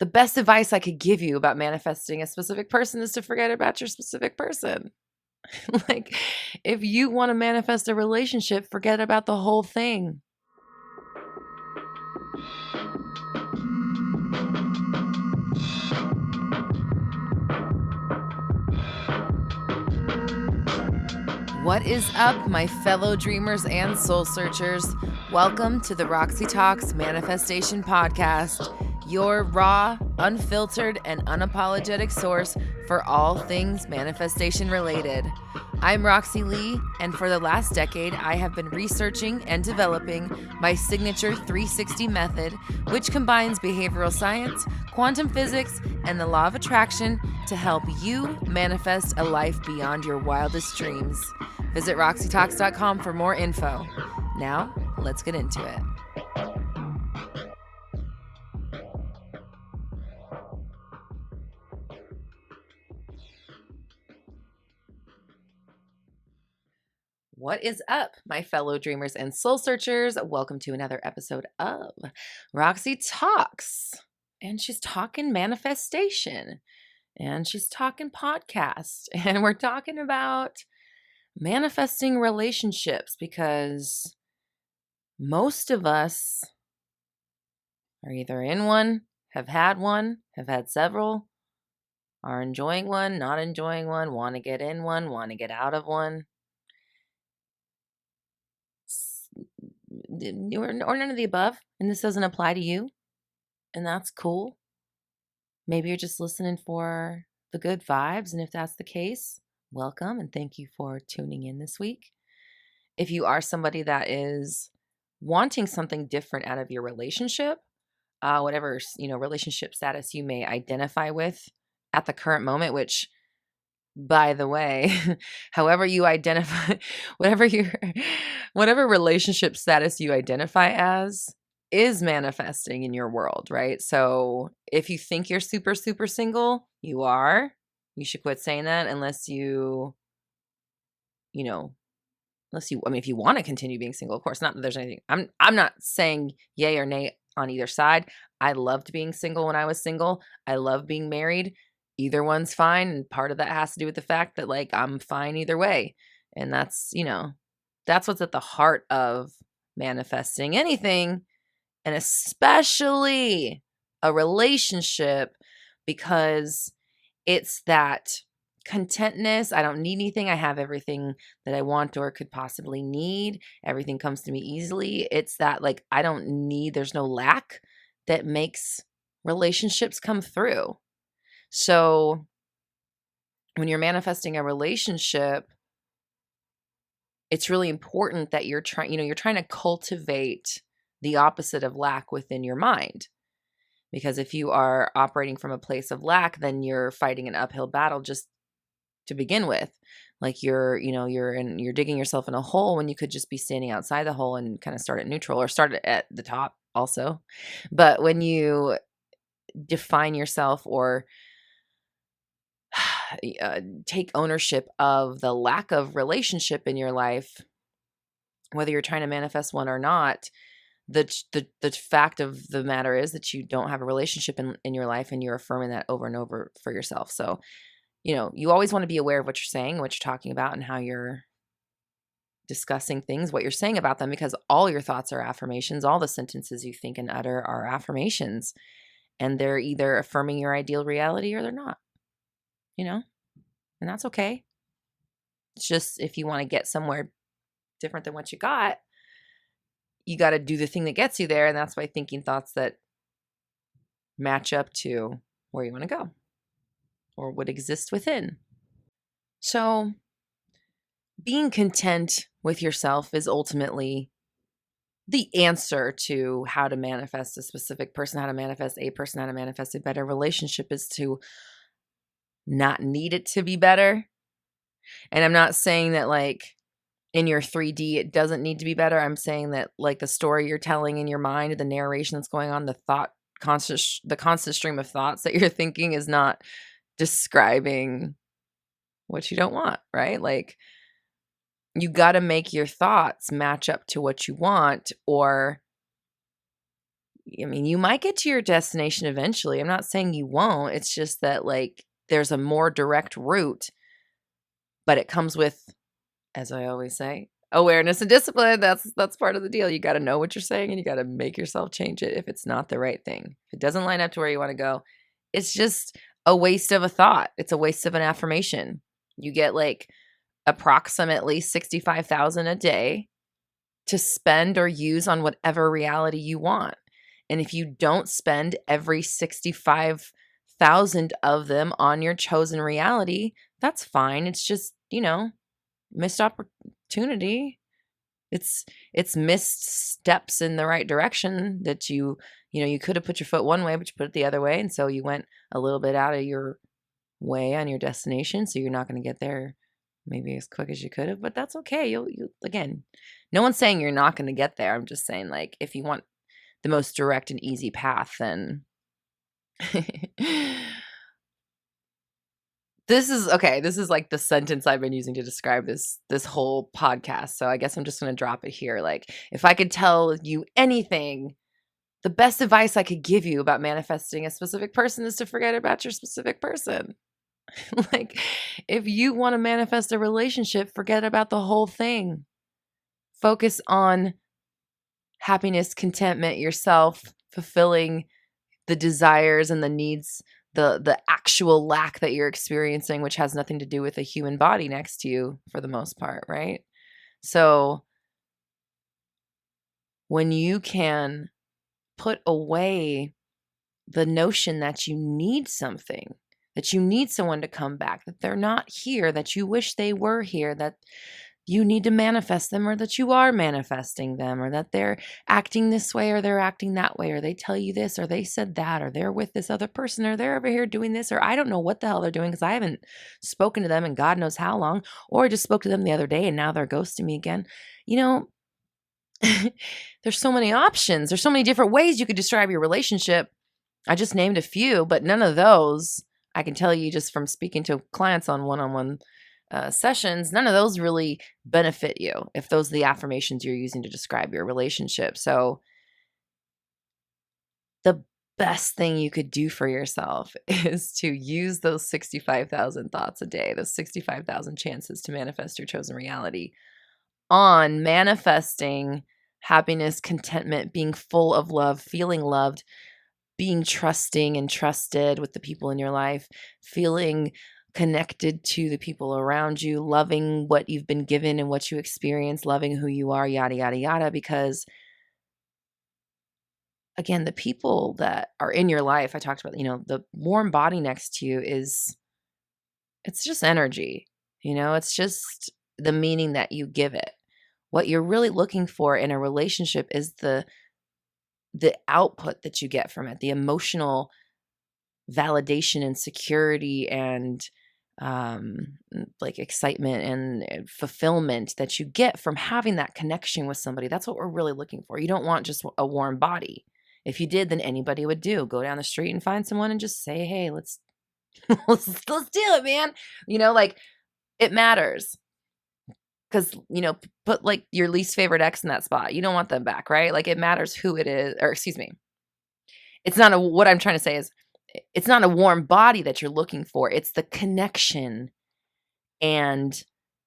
the best advice I could give you about manifesting a specific person is to forget about your specific person. Like, if you want to manifest a relationship, forget about the whole thing. What is up, my fellow dreamers and soul searchers? Welcome to the Roxy Talks Manifestation Podcast, your raw, unfiltered, and unapologetic source for all things manifestation related. I'm Roxy Lee, and for the last decade, I have been researching and developing my signature 360 method, which combines behavioral science, quantum physics, and the law of attraction to help you manifest a life beyond your wildest dreams. Visit roxytalks.com for more info. Now, let's get into it. What is up, my fellow dreamers and soul searchers? Welcome to another episode of Roxy Talks. And she's talking manifestation. And she's talking podcast. And we're talking about manifesting relationships because most of us are either in one, have had several, are enjoying one, not enjoying one, want to get in one, want to get out of one, or none of the above. And this doesn't apply to you. And that's cool. Maybe you're just listening for the good vibes. And if that's the case, welcome and thank you for tuning in this week. If you are somebody that is wanting something different out of your relationship, whatever, relationship status you may identify with at the current moment, which, by the way, however you identify, whatever relationship status you identify as is manifesting in your world, right? So if you think you're super, super single, you are. You should quit saying that unless if you want to continue being single, of course. Not that there's anything. I'm not saying yay or nay on either side. I loved being single when I was single. I love being married. Either one's fine. And part of that has to do with the fact that I'm fine either way. And that's what's at the heart of manifesting anything, and especially a relationship, because it's that contentness. I don't need anything. I have everything that I want or could possibly need. Everything comes to me easily. It's that I don't need, there's no lack that makes relationships come through. So when you're manifesting a relationship, it's really important that you're trying to cultivate the opposite of lack within your mind. Because if you are operating from a place of lack, then you're fighting an uphill battle just to begin with. You're digging yourself in a hole when you could just be standing outside the hole and kind of start at neutral or start at the top also. But when you define yourself or take ownership of the lack of relationship in your life, whether you're trying to manifest one or not, the fact of the matter is that you don't have a relationship in your life, and you're affirming that over and over for yourself. So, you always want to be aware of what you're saying, what you're talking about, and how you're discussing things, what you're saying about them, because all your thoughts are affirmations. All the sentences you think and utter are affirmations, and they're either affirming your ideal reality or they're not, and that's okay. It's just, if you want to get somewhere different than what you got to do the thing that gets you there. And that's by thinking thoughts that match up to where you want to go or would exist within. So being content with yourself is ultimately the answer to how to manifest a specific person, how to manifest a person, how to manifest a better relationship, is to not need it to be better. And I'm not saying that in your 3D, it doesn't need to be better. I'm saying that the story you're telling in your mind, the narration that's going on, the constant stream of thoughts that you're thinking is not describing what you don't want, right? You got to make your thoughts match up to what you want, or I mean, you might get to your destination eventually. I'm not saying you won't. It's just that, like, there's a more direct route, but it comes with, as I always say, awareness and discipline. That's part of the deal. You got to know what you're saying and you got to make yourself change it if it's not the right thing. If it doesn't line up to where you want to go, it's just a waste of a thought. It's a waste of an affirmation. You get like approximately 65,000 a day to spend or use on whatever reality you want. And if you don't spend every 65,000 of them on your chosen reality, that's fine. It's just, missed opportunity. It's missed steps in the right direction that you could have put your foot one way, but you put it the other way. And so you went a little bit out of your way on your destination. So you're not going to get there maybe as quick as you could have, but that's okay. You again, no one's saying you're not going to get there. I'm just saying, like, if you want the most direct and easy path, then this is like the sentence I've been using to describe this whole podcast. So I guess I'm just going to drop it here. Like, if I could tell you anything, the best advice I could give you about manifesting a specific person is to forget about your specific person. Like, if you want to manifest a relationship, forget about the whole thing. Focus on happiness, contentment, yourself, fulfilling the desires and the needs, the actual lack that you're experiencing, which has nothing to do with a human body next to you for the most part, right? So when you can put away the notion that you need something, that you need someone to come back, that they're not here, that you wish they were here, that you need to manifest them, or that you are manifesting them, or that they're acting this way or they're acting that way, or they tell you this or they said that, or they're with this other person, or they're over here doing this, or I don't know what the hell they're doing because I haven't spoken to them in God knows how long, or I just spoke to them the other day and now they're ghosting me again. There's so many options. There's so many different ways you could describe your relationship. I just named a few, but none of those, I can tell you just from speaking to clients on one-on-one sessions, none of those really benefit you if those are the affirmations you're using to describe your relationship. So the best thing you could do for yourself is to use those 65,000 thoughts a day, those 65,000 chances to manifest your chosen reality on manifesting happiness, contentment, being full of love, feeling loved, being trusting and trusted with the people in your life, feeling connected to the people around you, loving what you've been given and what you experience, loving who you are, yada, yada, yada. Because again, the people that are in your life, I talked about, the warm body next to you it's just energy, it's just the meaning that you give it. What you're really looking for in a relationship is the output that you get from it, the emotional validation and security and like excitement and fulfillment that you get from having that connection with somebody. That's what we're really looking for. You don't want just a warm body. If you did, then anybody would do. Go down the street and find someone and just say, hey, let's let's do it, man. Like, it matters. Because, put like your least favorite ex in that spot. You don't want them back, right? Like, it matters who it is, or excuse me. It's not what I'm trying to say is, it's not a warm body that you're looking for. It's the connection and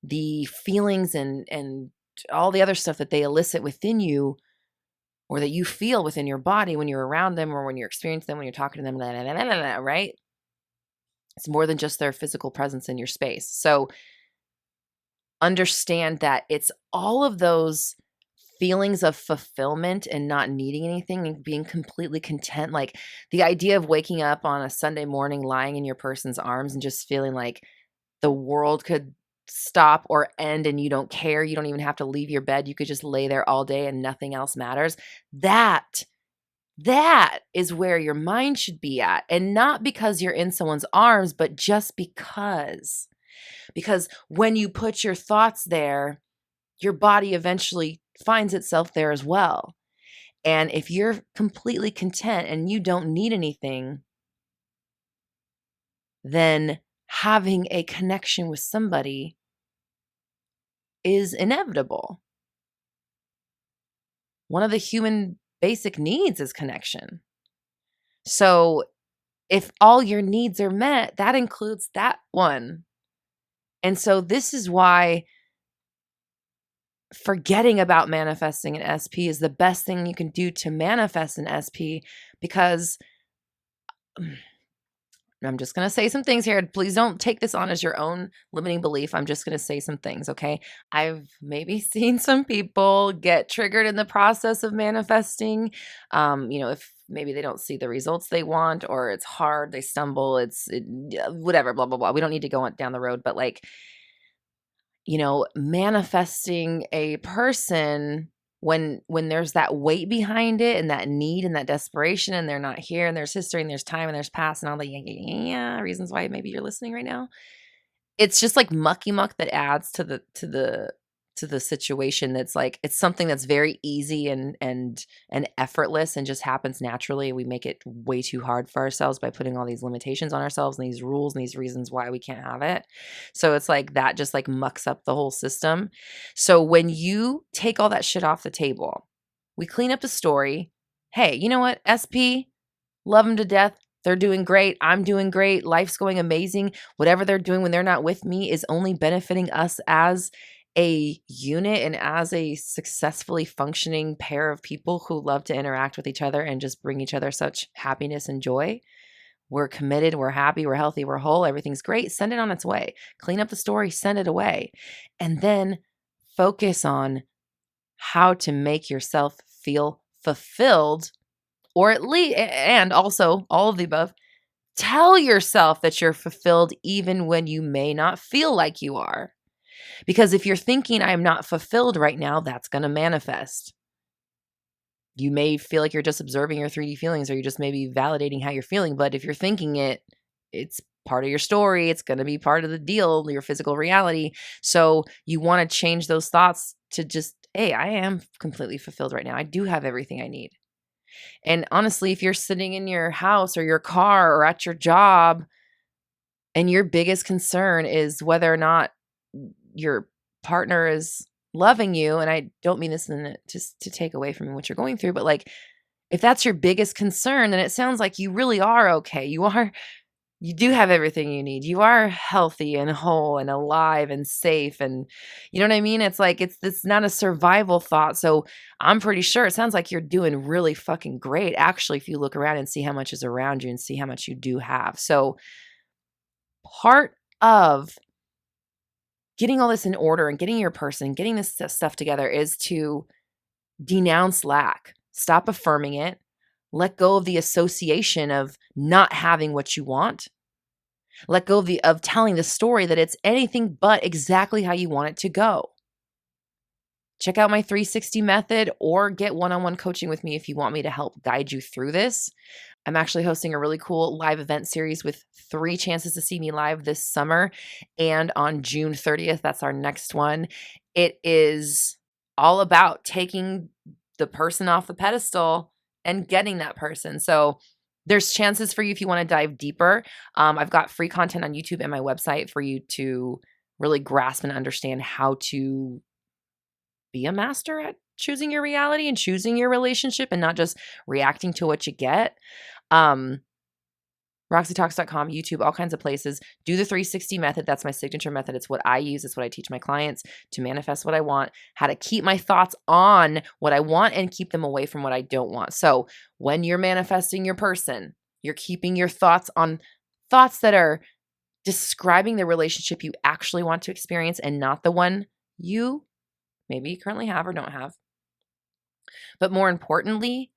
the feelings and all the other stuff that they elicit within you, or that you feel within your body when you're around them, or when you're experiencing them, when you're talking to them, right? It's more than just their physical presence in your space. So understand that it's all of those feelings of fulfillment and not needing anything and being completely content. Like, the idea of waking up on a Sunday morning, lying in your person's arms and just feeling like the world could stop or end and you don't care. You don't even have to leave your bed. You could just lay there all day and nothing else matters. That is where your mind should be at. And not because you're in someone's arms, but just because. Because when you put your thoughts there, your body eventually finds itself there as well. And if you're completely content and you don't need anything, then having a connection with somebody is inevitable. One of the human basic needs is connection. So if all your needs are met, that includes that one. And so this is why forgetting about manifesting an SP is the best thing you can do to manifest an SP, because I'm just going to say some things here. Please don't take this on as your own limiting belief. I'm just going to say some things, okay? I've maybe seen some people get triggered in the process of manifesting. If maybe they don't see the results they want, or it's hard, they stumble, whatever, blah, blah, blah. We don't need to go on down the road, but manifesting a person when there's that weight behind it and that need and that desperation, and they're not here, and there's history and there's time and there's past and all the reasons why maybe you're listening right now. It's just like mucky muck that adds to the situation. That's like, it's something that's very easy and effortless and just happens naturally. We make it way too hard for ourselves by putting all these limitations on ourselves and these rules and these reasons why we can't have it. So it's like that just like mucks up the whole system. So when you take all that shit off the table, we clean up the story. Hey, you know what? SP, love them to death. They're doing great. I'm doing great. Life's going amazing. Whatever they're doing when they're not with me is only benefiting us as a unit and as a successfully functioning pair of people who love to interact with each other and just bring each other such happiness and joy. We're committed. We're happy. We're healthy. We're whole. Everything's great. Send it on its way. Clean up the story. Send it away. And then focus on how to make yourself feel fulfilled, or at least, and also all of the above, tell yourself that you're fulfilled even when you may not feel like you are. Because if you're thinking I'm not fulfilled right now, that's going to manifest. You may feel like you're just observing your 3D feelings, or you're just maybe validating how you're feeling. But if you're thinking it, it's part of your story. It's going to be part of the deal, your physical reality. So you want to change those thoughts to just, hey, I am completely fulfilled right now. I do have everything I need. And honestly, if you're sitting in your house or your car or at your job, and your biggest concern is whether or not your partner is loving you, and I don't mean this just to take away from what you're going through, but like, if that's your biggest concern, then it sounds like you really are okay. You do have everything you need. You are healthy and whole and alive and safe. And you know what I mean? It's like, it's not a survival thought. So I'm pretty sure it sounds like you're doing really fucking great, actually, if you look around and see how much is around you and see how much you do have. So part of getting all this in order and getting your person, getting this stuff together, is to denounce lack. Stop affirming it. Let go of the association of not having what you want. Let go of telling the story that it's anything but exactly how you want it to go. Check out my 360 method, or get one-on-one coaching with me if you want me to help guide you through this. I'm actually hosting a really cool live event series with 3 chances to see me live this summer. And on June 30th, that's our next one. It is all about taking the person off the pedestal and getting that person. So there's chances for you if you want to dive deeper. I've got free content on YouTube and my website for you to really grasp and understand how to be a master at choosing your reality and choosing your relationship and not just reacting to what you get. RoxyTalks.com, YouTube, all kinds of places. Do the 360 method. That's my signature method. It's what I use. It's what I teach my clients to manifest what I want, how to keep my thoughts on what I want and keep them away from what I don't want. So when you're manifesting your person, you're keeping your thoughts on thoughts that are describing the relationship you actually want to experience and not the one you maybe currently have or don't have. But more importantly,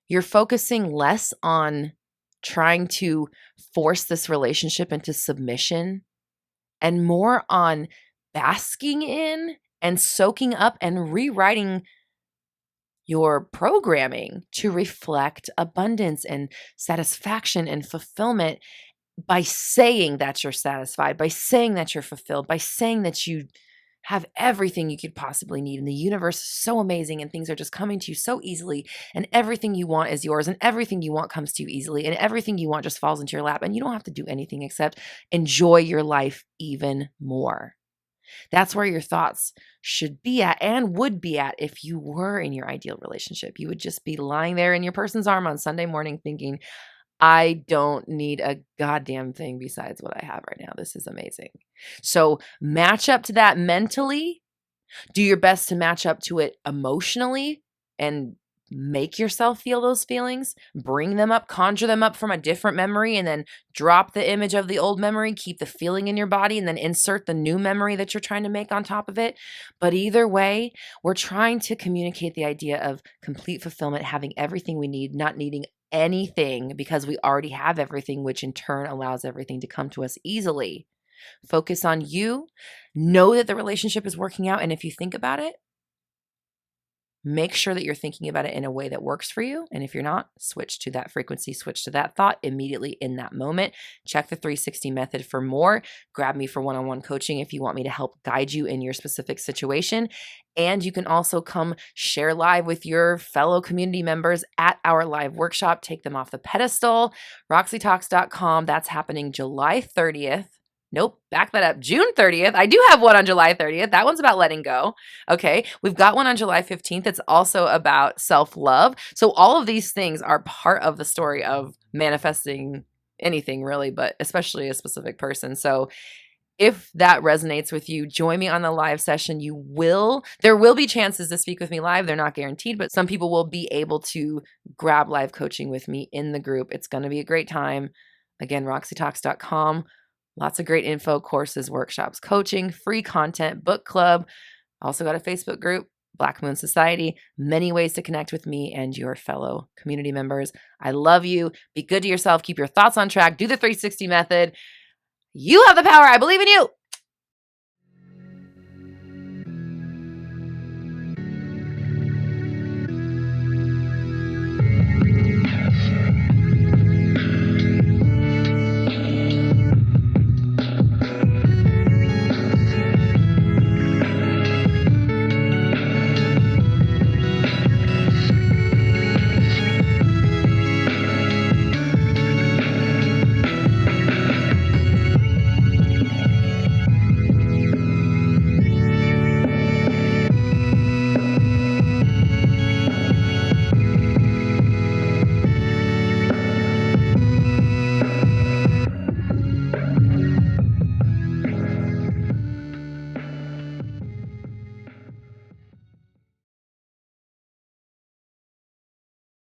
you're focusing less on trying to force this relationship into submission and more on basking in and soaking up and rewriting your programming to reflect abundance and satisfaction and fulfillment by saying that you're satisfied, by saying that you're fulfilled, by saying that you have everything you could possibly need. And the universe is so amazing and things are just coming to you so easily. And everything you want is yours, and everything you want comes to you easily. And everything you want just falls into your lap. And you don't have to do anything except enjoy your life even more. That's where your thoughts should be at and would be at if you were in your ideal relationship. You would just be lying there in your person's arm on Sunday morning thinking, I don't need a goddamn thing besides what I have right now. This is amazing. So match up to that mentally. Do your best to match up to it emotionally and make yourself feel those feelings. Bring them up, conjure them up from a different memory, and then drop the image of the old memory. Keep the feeling in your body, and then insert the new memory that you're trying to make on top of it. But either way, we're trying to communicate the idea of complete fulfillment, having everything we need, not needing anything because we already have everything, which in turn allows everything to come to us easily. Focus on you. Know that the relationship is working out. And if you think about it, make sure that you're thinking about it in a way that works for you. And if you're not, switch to that frequency, switch to that thought immediately in that moment. Check the 360 method for more. Grab me for one-on-one coaching if you want me to help guide you in your specific situation. And you can also come share live with your fellow community members at our live workshop. Take them off the pedestal. RoxyTalks.com. That's happening July 30th. Nope, back that up. June 30th. I do have one on July 30th. That one's about letting go. Okay. We've got one on July 15th. It's also about self-love. So all of these things are part of the story of manifesting anything really, but especially a specific person. So if that resonates with you, join me on the live session. There will be chances to speak with me live. They're not guaranteed, but some people will be able to grab live coaching with me in the group. It's going to be a great time. Again, roxytalks.com. Lots of great info, courses, workshops, coaching, free content, book club. Also got a Facebook group, Black Moon Society. Many ways to connect with me and your fellow community members. I love you. Be good to yourself. Keep your thoughts on track. Do the 360 method. You have the power. I believe in you.